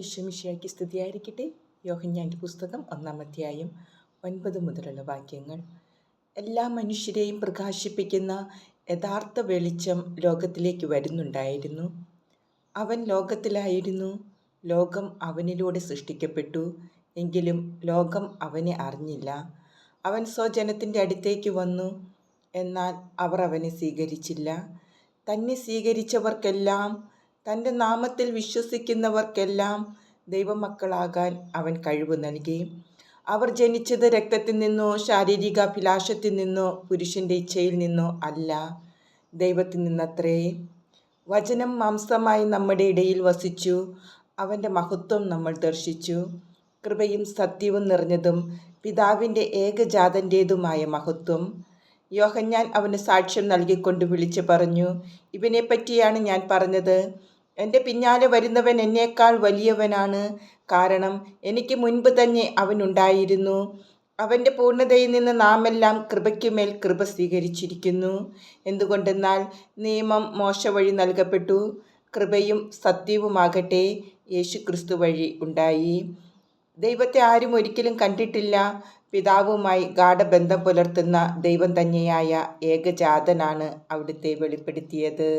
ഈശോമിശിഹായ്ക്ക് സ്തുതിയായിരിക്കട്ടെ. യോഹന്നാൻ്റെ പുസ്തകം 1-ാം അധ്യായം 9 മുതലുള്ള വാക്യങ്ങൾ. എല്ലാ മനുഷ്യരെയും പ്രകാശിപ്പിക്കുന്ന യഥാർത്ഥ വെളിച്ചം ലോകത്തിലേക്ക് വരുന്നുണ്ടായിരുന്നു. അവൻ ലോകത്തിലായിരുന്നു. ലോകം അവനിലൂടെ സൃഷ്ടിക്കപ്പെട്ടു. എങ്കിലും ലോകം അവനെ അറിഞ്ഞില്ല. അവൻ സ്വജനത്തിൻ്റെ അടുത്തേക്ക് വന്നു, എന്നാൽ അവർ അവനെ സ്വീകരിച്ചില്ല. തന്നെ സ്വീകരിച്ചവർക്കെല്ലാം, തൻ്റെ നാമത്തിൽ വിശ്വസിക്കുന്നവർക്കെല്ലാം ദൈവമക്കളാകാൻ അവൻ കഴിവ് നൽകി. അവർ ജനിച്ചത് രക്തത്തിൽ നിന്നോ ശാരീരിക അഭിലാഷത്തിൽ നിന്നോ പുരുഷൻ്റെ ഇച്ഛയിൽ നിന്നോ അല്ല, ദൈവത്തിൽ നിന്നത്രേ. വചനം മാംസമായി നമ്മുടെ ഇടയിൽ വസിച്ചു. അവൻ്റെ മഹത്വം നമ്മൾ ദർശിച്ചു. കൃപയും സത്യവും നിറഞ്ഞതും പിതാവിൻ്റെ ഏകജാതൻ്റേതുമായ മഹത്വം. യോഹന്നാൻ അവന് സാക്ഷ്യം നൽകിക്കൊണ്ട് വിളിച്ചു പറഞ്ഞു, ഇവനെപ്പറ്റിയാണ് ഞാൻ പറഞ്ഞത്. എൻ്റെ പിന്നാലെ വരുന്നവൻ എന്നേക്കാൾ വലിയവനാണ്, കാരണം എനിക്ക് മുൻപ് തന്നെ അവനുണ്ടായിരുന്നു. അവൻ്റെ പൂർണ്ണതയിൽ നിന്ന് നാമെല്ലാം കൃപയ്ക്കുമേൽ കൃപ സ്വീകരിച്ചിരിക്കുന്നു. എന്തുകൊണ്ടെന്നാൽ നിയമം മോശ വഴി നൽകപ്പെട്ടു, കൃപയും സത്യവുമാകട്ടെ യേശുക്രിസ്തു വഴി ഉണ്ടായി. ദൈവത്തെ ആരും ഒരിക്കലും കണ്ടിട്ടില്ല. പിതാവുമായി ഗാഢബന്ധം പുലർത്തുന്ന ദൈവം തന്നെയായ ഏകജാതനാണ് അവിടുത്തെ വെളിപ്പെടുത്തിയത്.